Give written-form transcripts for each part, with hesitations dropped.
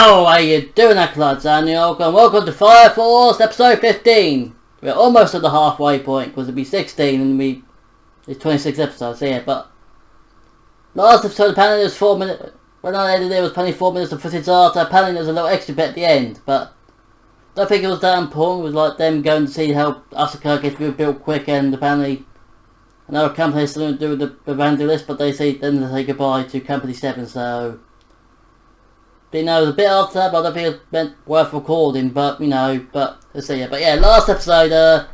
Yo, how you doing, Acolytes? Daniel, and welcome to Fire Force episode 15. We're almost at the halfway point, because it'll be 16 and it's 26 episodes, so yeah, but last episode apparently there was 4 minutes, when I edited it was 24 minutes of footage after, apparently there was a little extra bit at the end, but I don't think it was that important. It was like them going to see how Asuka gets built quick, and apparently another company is still doing the evangelist, but then they say goodbye to Company 7, so you know, it was a bit after that, but I don't think it meant worth recording, but, you know, but, let's see, yeah. But yeah, last episode,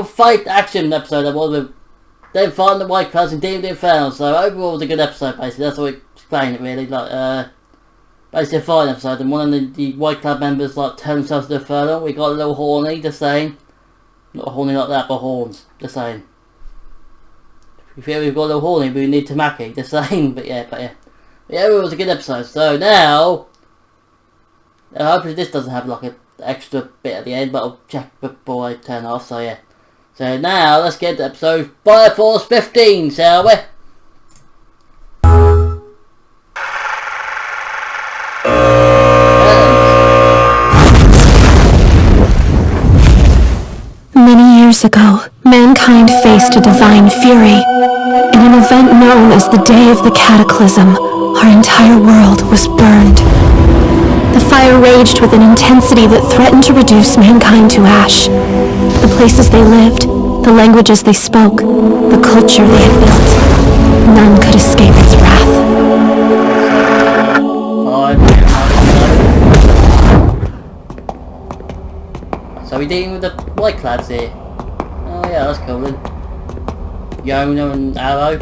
fight action episode, that was with them fighting the White Clouds and Demon Inferno, so overall it was a good episode, basically, that's what we explain it, really, like, basically a fighting episode, and one of the White Cloud members, like, turned themselves to the Inferno. We got a little horny, just saying. Not horny like that, but horns, just saying. If you feel we've got a little horny, we need Tamaki, just saying, but yeah. Yeah, it was a good episode. So now, hopefully this doesn't have like an extra bit at the end, but I'll check before I turn off, so yeah. So now, let's get to episode Fire Force 15, shall we? Many years ago, mankind faced a divine fury. In an event known as the Day of the Cataclysm, our entire world was burned. The fire raged with an intensity that threatened to reduce mankind to ash. The places they lived, the languages they spoke, the culture they had built, none could escape its wrath. So we're dealing with the White Clouds here. Oh yeah, that's cool then. Yona and Arrow.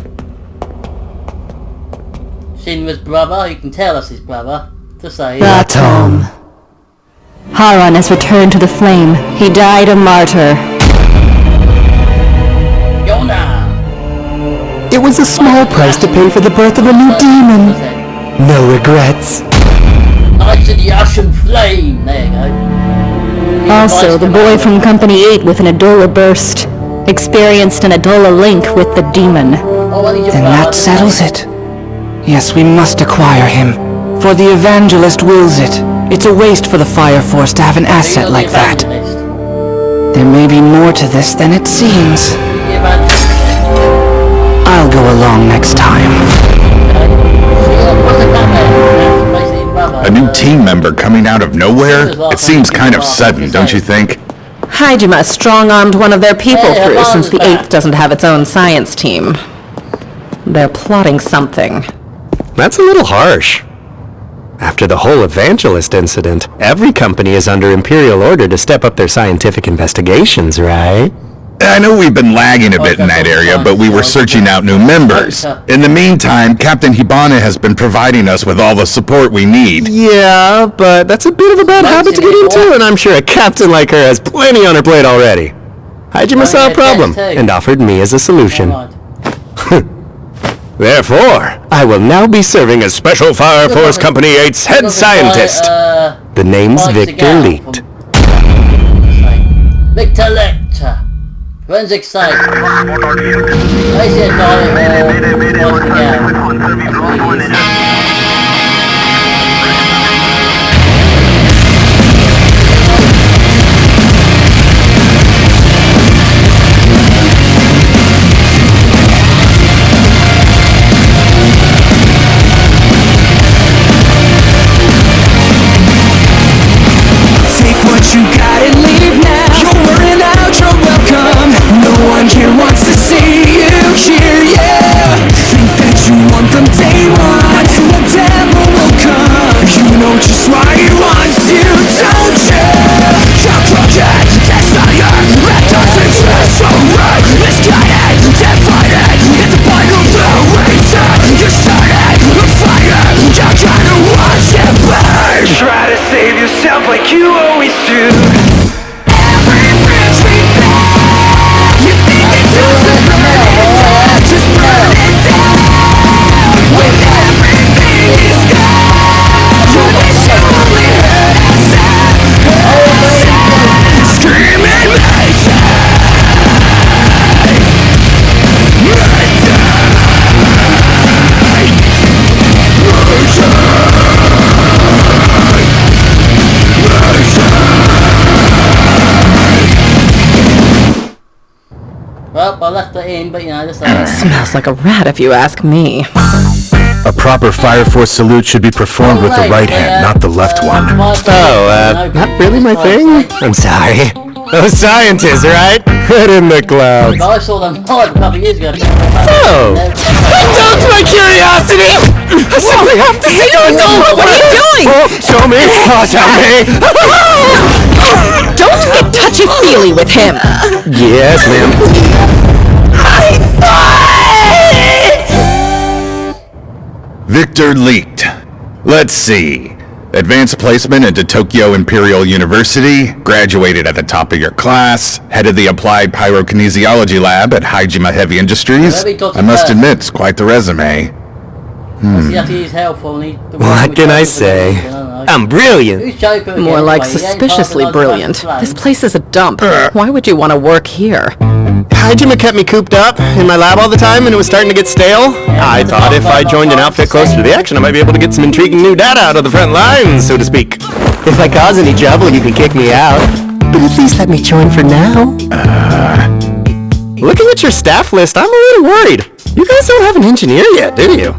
Shinra's brother, you can tell that's his brother. Just say. Batom. Haran has returned to the flame. He died a martyr. Yona! It was a small price to pay for the birth of a new demon. No regrets. Knights of the Ashen Flame! There you go. Also, the boy from Company 8 with an Adola burst experienced an Adola link with the demon. Then that settles it. Yes, we must acquire him, for the Evangelist wills it. It's a waste for the Fire Force to have an asset like that. There may be more to this than it seems. I'll go along next time. A new team member coming out of nowhere? It seems kind of sudden, don't you think? Hajima strong-armed one of their people through since the 8th doesn't have its own science team. They're plotting something. That's a little harsh. After the whole Evangelist incident, every company is under Imperial order to step up their scientific investigations, right? I know we've been lagging a bit in that area, but we were searching out new members. In the meantime, Captain Hibana has been providing us with all the support we need. Yeah, but that's a bit of a bad habit to get into, and I'm sure a captain like her has plenty on her plate already. Hajima saw a problem, and offered me as a solution. Therefore, I will now be serving as Special Fire Force Company 8's head scientist. The name's Victor Leet. Victor Leet. Forensic site. Take what you got and leave now. You're wearing out, you're welcome. No one here wants to see you here, yeah. Think that you want from day one to I left it in, but you know, just like... Smells like a rat if you ask me. A proper Fire Force salute should be performed with the right hand, not the left one. Not really my thing? I'm sorry. Those scientists, right? Head in the clouds. I saw them live a couple of years ago. Oh! Indulge my curiosity! I simply have to see you indulge! What are you doing? Oh, show me! Oh, tell me! Don't get touchy-feely with him! Yes, ma'am. Victor leaked. Let's see. Advanced placement into Tokyo Imperial University, graduated at the top of your class, head of the Applied Pyrokinesiology Lab at Hajima Heavy Industries. I must admit, it's quite the resume. What can I say? I'm brilliant. More like suspiciously brilliant. This place is a dump. Why would you want to work here? Hajima kept me cooped up in my lab all the time and it was starting to get stale. I thought if I joined an outfit closer to the action, I might be able to get some intriguing new data out of the front lines, so to speak. If I cause any trouble, you can kick me out. But at least let me join for now. Looking at your staff list, I'm a little worried. You guys don't have an engineer yet, do you?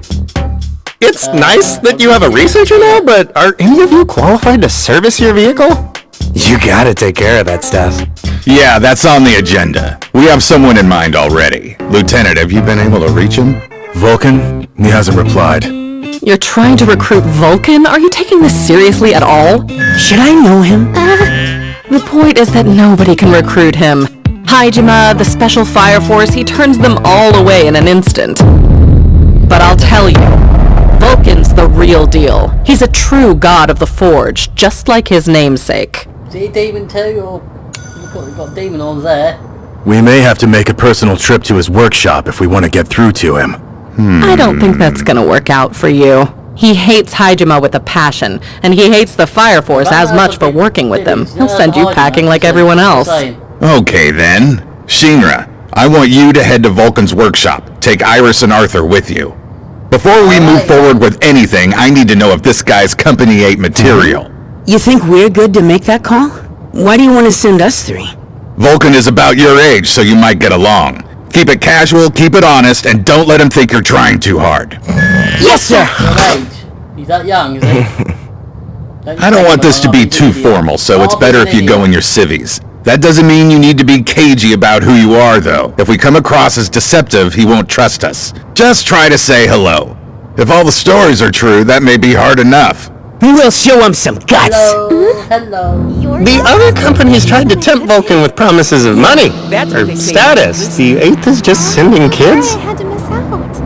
It's nice that you have a researcher now, but are any of you qualified to service your vehicle? You gotta take care of that stuff. Yeah, that's on the agenda. We have someone in mind already. Lieutenant, have you been able to reach him? Vulcan? He hasn't replied. You're trying to recruit Vulcan? Are you taking this seriously at all? Should I know him? The point is that nobody can recruit him. Hajima, the Special Fire Force, he turns them all away in an instant. But I'll tell you, Vulcan's the real deal. He's a true god of the Forge, just like his namesake. Is he a demon too, or we've got demon on there? We may have to make a personal trip to his workshop if we want to get through to him. I don't think that's gonna work out for you. He hates Hajima with a passion, and he hates the Fire Force as much for working with them. He'll send you packing like everyone else. Okay then. Shinra, I want you to head to Vulcan's workshop. Take Iris and Arthur with you. Before we move forward with anything, I need to know if this guy's Company 8 material. You think we're good to make that call? Why do you want to send us three? Vulcan is about your age, so you might get along. Keep it casual, keep it honest, and don't let him think you're trying too hard. Yes, sir! He's that young, is he? I don't want this to be too formal, so it's better if you go in your civvies. That doesn't mean you need to be cagey about who you are, though. If we come across as deceptive, he won't trust us. Just try to say hello. If all the stories are true, that may be hard enough. We'll show him some guts! Hello. The other companies tried to tempt Vulcan with promises of money, or status. The 8th is just sending kids?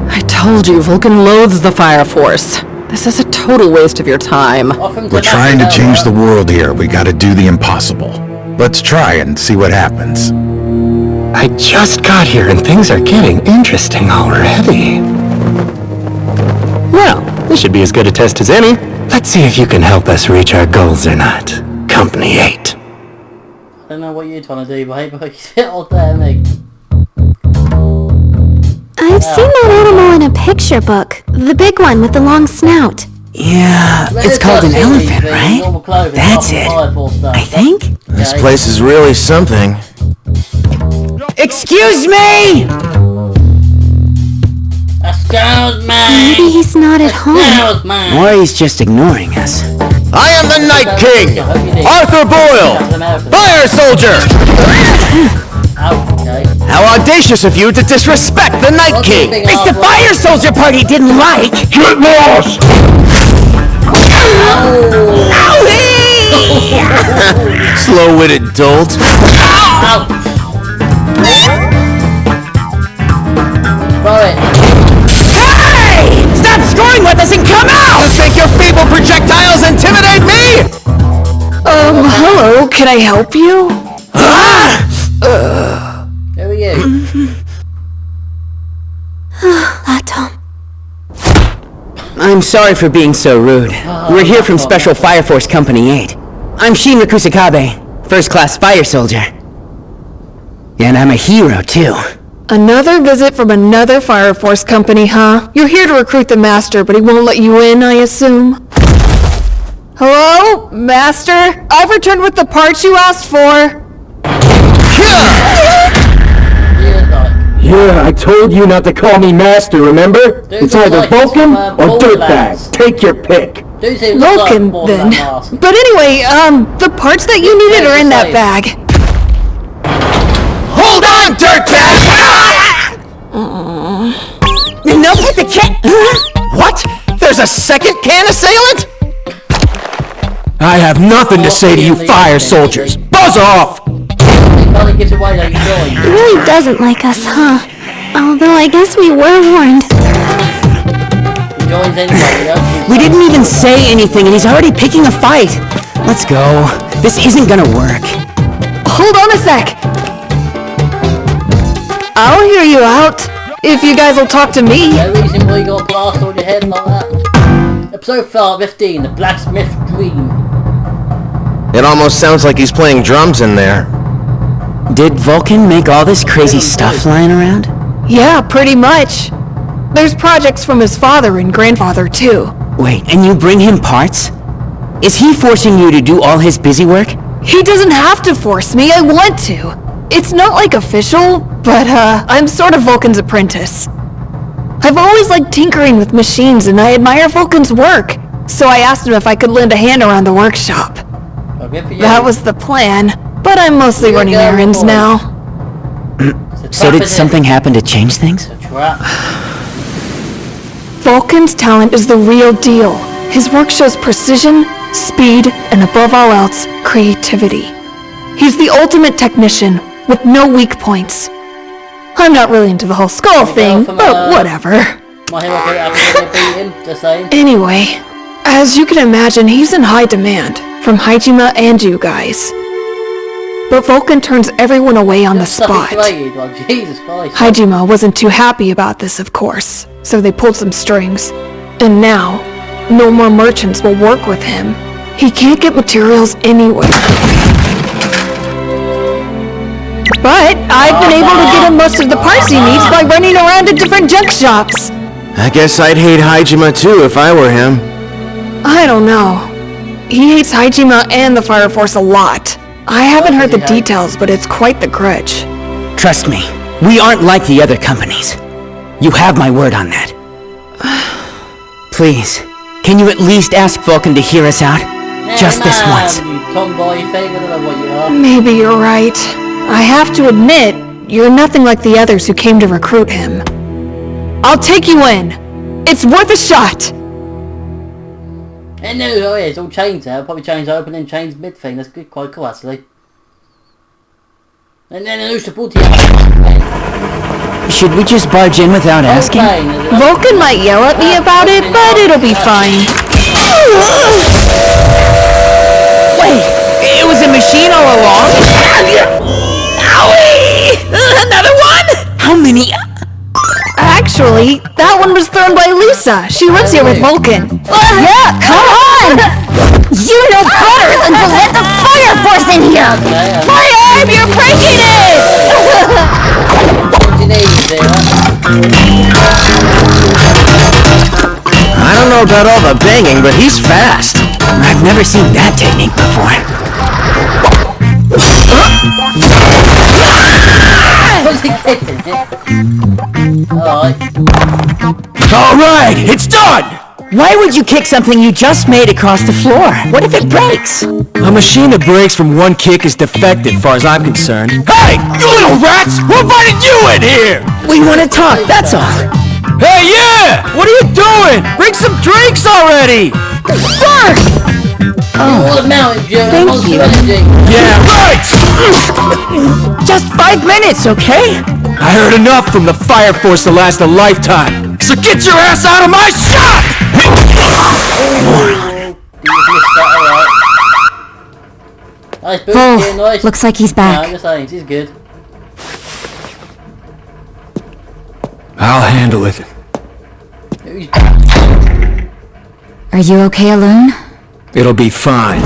I told you, Vulcan loathes the Fire Force. This is a total waste of your time. We're trying to change the world here. We gotta do the impossible. Let's try and see what happens. I just got here and things are getting interesting already. Well, this should be as good a test as any. Let's see if you can help us reach our goals or not. Company 8. I don't know what you're trying to do, mate, but you sit all there, mate. I've seen that animal in a picture book. The big one with the long snout. Yeah, it's called an elephant, right? That's it. I think. This place is really something. Excuse me! Excuse me! Maybe he's not at home. Excuse me! Or he's just ignoring us. I am the Night King! Arthur Boyle! Fire Soldier! Okay. How audacious of you to disrespect the Night King! It's the Fire Soldier party didn't like! Get lost! Slow-witted dolt. Throw it. Hey! Stop scoring with us and come out! You think your feeble projectiles intimidate me? Hello, can I help you? Who are you? That Tom. I'm sorry for being so rude. We're here from Special Fire Force Company 8. I'm Shinra Kusakabe, first-class fire soldier. And I'm a hero, too. Another visit from another Fire Force company, huh? You're here to recruit the Master, but he won't let you in, I assume? Hello? Master? I've returned with the parts you asked for. Yeah, I told you not to call me master, remember? It's either Vulcan or Dirtbag. Take your pick. Vulcan, then. But anyway, the parts that you needed are in that bag. Hold on, Dirtbag! Enough with the cat! What? There's a second can assailant? I have nothing to say to you fire soldiers. Buzz off! He really doesn't like us, huh? Although I guess we were warned. We didn't even say anything and he's already picking a fight. Let's go. This isn't gonna work. Hold on a sec. I'll hear you out. If you guys will talk to me. No reason why you got a blast on your head like that. Episode 15, The Blacksmith Dream. It almost sounds like he's playing drums in there. Did Vulcan make all this crazy stuff lying around? Yeah, pretty much. There's projects from his father and grandfather, too. Wait, and you bring him parts? Is he forcing you to do all his busy work? He doesn't have to force me, I want to. It's not like official, but I'm sort of Vulcan's apprentice. I've always liked tinkering with machines and I admire Vulcan's work, so I asked him if I could lend a hand around the workshop. That was the plan, but I'm mostly running errands now. So did something happen to change things? Vulcan's talent is the real deal. His work shows precision, speed, and above all else, creativity. He's the ultimate technician, with no weak points. I'm not really into the whole skull thing, but whatever. Anyway, as you can imagine, he's in high demand, from Hajime and you guys. But Vulcan turns everyone away on the spot. Hajime wasn't too happy about this, of course, so they pulled some strings. And now, no more merchants will work with him. He can't get materials anywhere. But I've been able to get him most of the parts he needs by running around to different junk shops. I guess I'd hate Hajime too if I were him. I don't know. He hates Hajime and the Fire Force a lot. I haven't heard the details, but it's quite the grudge. Trust me, we aren't like the other companies. You have my word on that. Please, can you at least ask Vulcan to hear us out? Just this once. Maybe you're right. I have to admit, you're nothing like the others who came to recruit him. I'll take you in. It's worth a shot. And no, oh yeah, it's all chains now. Probably chains open and chains mid thing. That's good, quite cool actually. And then who's the booty? Should we just barge in without asking? Vulcan might yell at me about it, but it'll be fine. Wait, it was a machine all along? Owie! Another one? How many? Actually, that one was thrown by Lisa. She lives here with Vulcan. Yeah, come on! You know better than to let the Fire Force in here! My arm, you're breaking it! I don't know about all the banging, but he's fast. I've never seen that technique before. Alright, it's done! Why would you kick something you just made across the floor? What if it breaks? A machine that breaks from one kick is defective, far as I'm concerned. Hey, you little rats! Who invited you in here? We want to talk, that's all. Hey, yeah! What are you doing? Bring some drinks already! Thank you. Yeah, right! Just 5 minutes, okay? I heard enough from the Fire Force to last a lifetime. So get your ass out of my shop! Oh, looks like he's back. I'm just saying, he's good. I'll handle it. Are you okay alone? It'll be fine.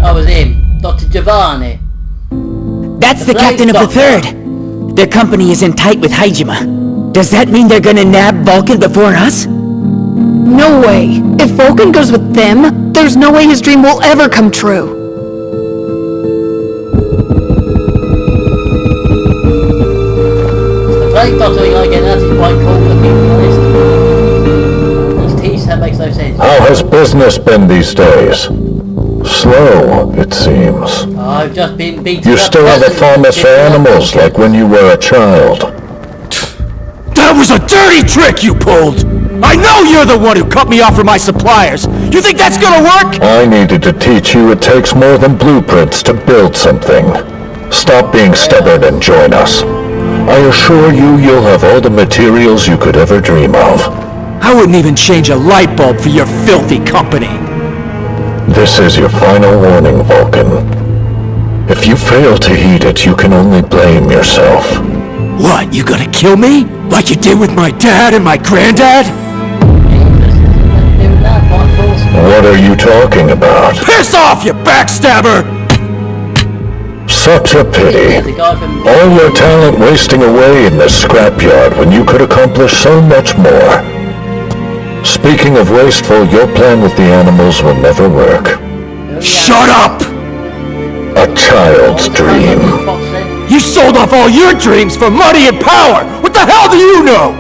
I was him, Dr. Giovanni. That's the captain of the Third. Their company is in tight with Hajime. Does that mean they're gonna nab Vulcan before us? No way! If Vulcan goes with them, there's no way his dream will ever come true! The plague doctor I get that is quite cool looking, to be honest. These teeth, that makes no sense. How has business been these days? Slow, it seems. I've just been beaten. You still have a fondness for animals like when you were a child. That was a dirty trick you pulled! I know you're the one who cut me off from my suppliers! You think that's gonna work? I needed to teach you it takes more than blueprints to build something. Stop being stubborn and join us. I assure you you'll have all the materials you could ever dream of. I wouldn't even change a light bulb for your filthy company! This is your final warning, Vulcan. If you fail to heed it, you can only blame yourself. What, you gonna kill me? Like you did with my dad and my granddad? What are you talking about? Piss off, you backstabber! Such a pity. All your talent wasting away in this scrapyard when you could accomplish so much more. Speaking of wasteful, your plan with the animals will never work. Shut up! A child's dream. You sold off all your dreams for money and power! What the hell do you know?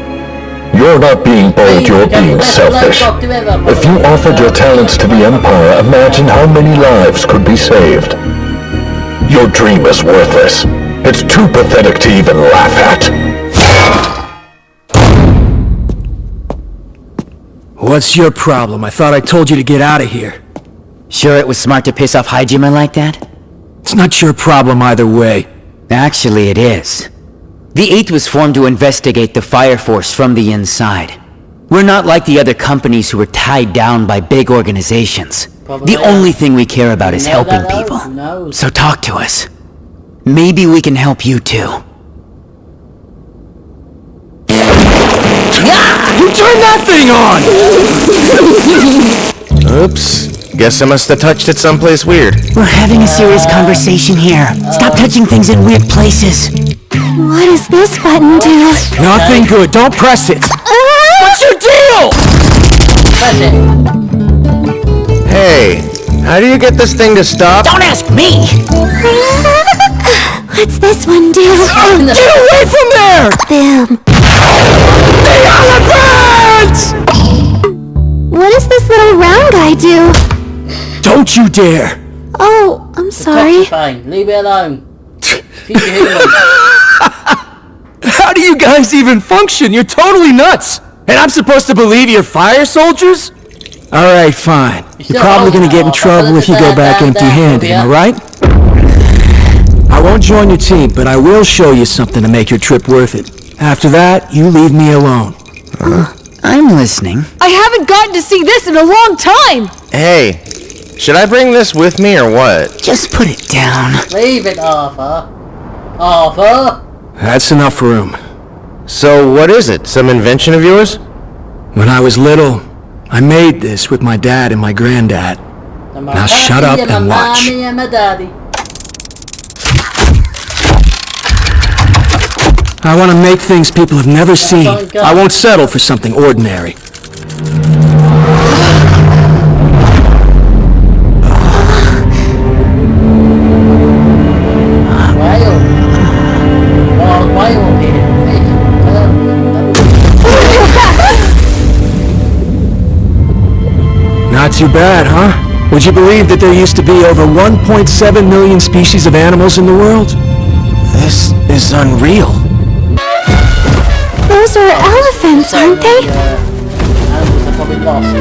You're not being bold, you're being selfish. If you offered your talents to the Empire, imagine how many lives could be saved. Your dream is worthless. It's too pathetic to even laugh at. What's your problem? I thought I told you to get out of here. Sure it was smart to piss off Hajime like that? It's not your problem either way. Actually, it is. The 8th was formed to investigate the Fire Force from the inside. We're not like the other companies who were tied down by big organizations. The only thing we care about is helping people. So talk to us. Maybe we can help you too. Who turned that thing on? Oops. Guess I must have touched it someplace weird. We're having a serious conversation here. Stop touching things in weird places. What does this button do? Nothing good. Don't press it. What's your deal? Press it. Hey, how do you get this thing to stop? Don't ask me! What's this one do? Get away from there! Boom. The elephants! What does this little round guy do? Don't you dare! Oh, I'm sorry. Fine, leave it alone. How do you guys even function? You're totally nuts! And I'm supposed to believe you're fire soldiers? Alright, fine. You're probably gonna get in trouble if you go back empty-handed, am I right? I won't join your team, but I will show you something to make your trip worth it. After that, you leave me alone. I'm listening. I haven't gotten to see this in a long time! Hey, should I bring this with me or what? Just put it down. Leave it, Arthur. Arthur? That's enough room. So what is it? Some invention of yours? When I was little, I made this with my dad and my granddad. Now shut up and watch. And my daddy. I want to make things people have never seen. I won't settle for something ordinary. Not too bad, huh? Would you believe that there used to be over 1.7 million species of animals in the world? This is unreal. Those are elephants, aren't they? Animals are probably lost.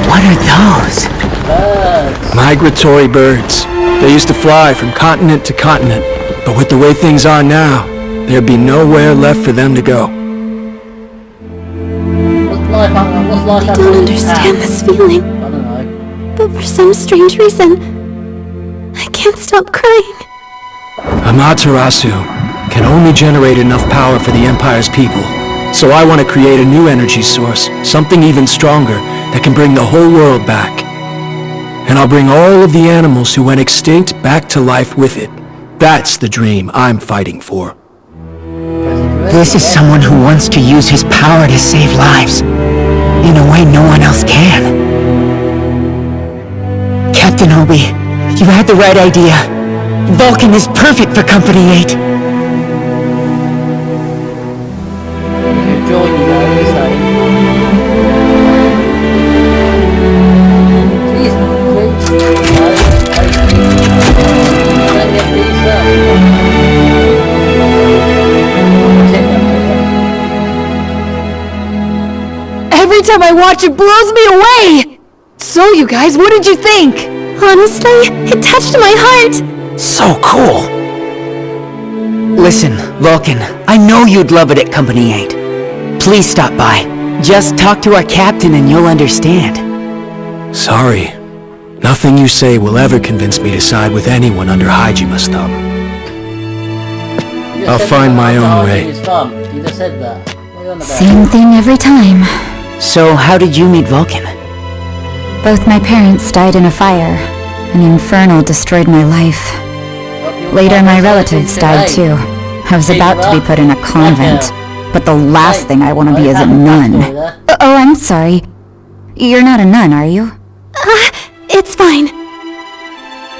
What are those? Birds. Migratory birds. They used to fly from continent to continent, but with the way things are now, there'd be nowhere left for them to go. What's life I don't understand this feeling, I don't know. but for some strange reason, I can't stop crying. Amaterasu can only generate enough power for the Empire's people. So I want to create a new energy source, something even stronger, that can bring the whole world back. And I'll bring all of the animals who went extinct back to life with it. That's the dream I'm fighting for. This is someone who wants to use his power to save lives, in a way no one else can. Captain Obi, you had the right idea. Vulcan is perfect for Company 8. Every time I watch it blows me away! So you guys, what did you think? Honestly, it touched my heart. So cool. Listen, Vulcan, I know you'd love it at Company 8. Please stop by. Just talk to our captain and you'll understand. Sorry. Nothing you say will ever convince me to side with anyone under Hajima's thumb. I'll find my own way. You just said that. What are you on about? Same thing every time. So, how did you meet Vulcan? Both my parents died in a fire. An inferno destroyed my life. Later, my relatives died too. I was about to be put in a convent, but the last thing I want to be is a nun. Oh, I'm sorry. You're not a nun, are you? It's fine.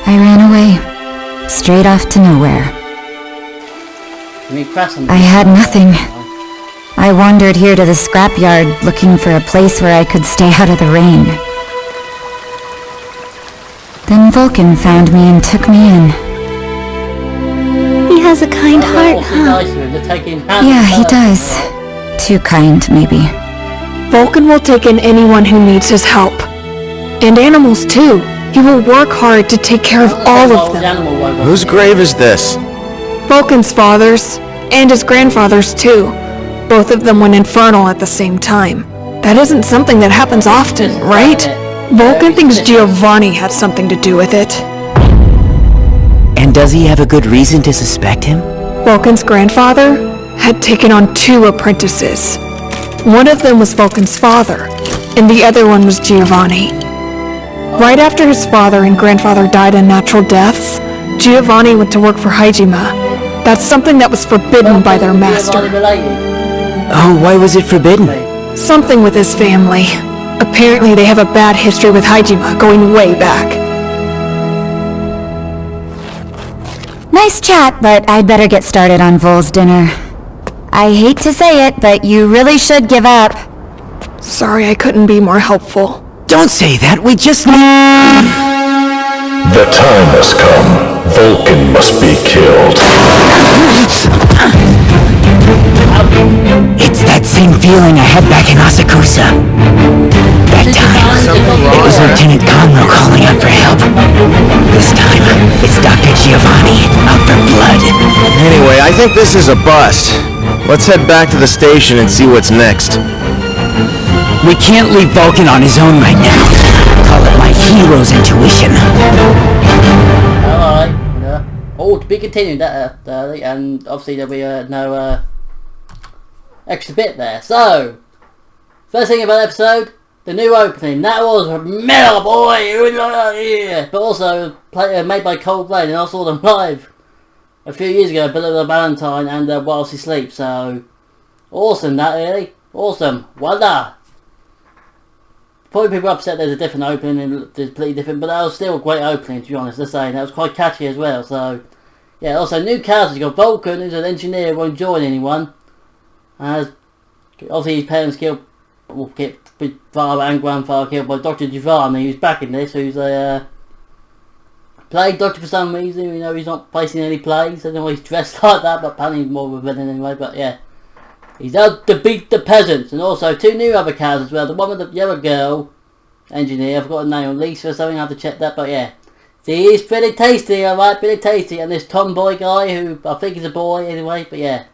I ran away. Straight off to nowhere. I had nothing. I wandered here to the scrapyard looking for a place where I could stay out of the rain. Then Vulcan found me and took me in. He has a kind heart, huh? Yeah, he does. Too kind, maybe. Vulcan will take in anyone who needs his help. And animals too. He will work hard to take care of all of them. Whose grave is this? Vulcan's father's, and his grandfather's too. Both of them went infernal at the same time. That isn't something that happens often, right? Vulcan thinks Giovanni had something to do with it. And does he have a good reason to suspect him? Vulcan's grandfather had taken on 2 apprentices. One of them was Vulcan's father, and the other one was Giovanni. Right after his father and grandfather died in natural deaths, Giovanni went to work for Hajime. That's something that was forbidden by their master. Oh, why was it forbidden? Something with his family. Apparently they have a bad history with Hajime, going way back. Nice chat, but I'd better get started on Vol's dinner. I hate to say it, but you really should give up. Sorry I couldn't be more helpful. Don't say that, we just... The time has come. Vulcan must be killed. It's that same feeling I had back in Asakusa. That time, it was Lieutenant Conroe calling out for help. This time, it's Dr. Giovanni, out for blood. Anyway, I think this is a bust. Let's head back to the station and see what's next. We can't leave Vulcan on his own right now. Call it my hero's intuition. Alright, yeah. Oh, to be continued, and obviously there'll be no extra bit there. So, first thing about the episode, the new opening. That was metal, boy! But also made by Coldplay, and I saw them live a few years ago, Below the Valentine and Whilst He Sleeps. So, awesome, that really. Awesome. Voila! Probably people are upset there's a different opening and it's completely different, but that was still a great opening, to be honest. Let's say that was quite catchy as well. So, yeah. Also, new characters. You got Vulcan, who's an engineer, won't join anyone. Obviously, his parents killed, well, his father and grandfather killed by Dr. Giovanni, who's back in this. Who's a played Doctor for some reason. You know, he's not placing any plays. I don't know why he's dressed like that, but apparently he's more of a villain anyway. But yeah. He's out to beat the peasants, and also 2 new other characters as well. The one with the yellow girl, engineer, I've got a name, Lisa or something, I have to check that, but yeah. He is pretty tasty, alright, pretty tasty. And this tomboy guy, who I think is a boy anyway, but yeah.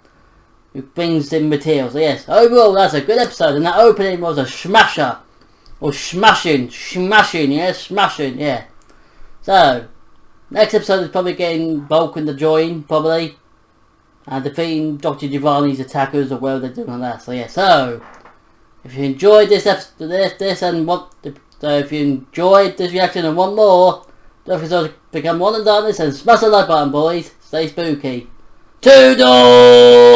Who brings in material, so yes. Overall, that's a good episode, and that opening was a smasher. Or smashing, yeah, smashing, yeah. So, next episode is probably getting Vulcan to join, probably. And defeating Dr. Giovanni's attackers, or whatever they're doing on that. So yeah, so if you enjoyed this episode, if you enjoyed this reaction and want more, don't forget to become one and done this and smash the like button, boys. Stay spooky. Toodles!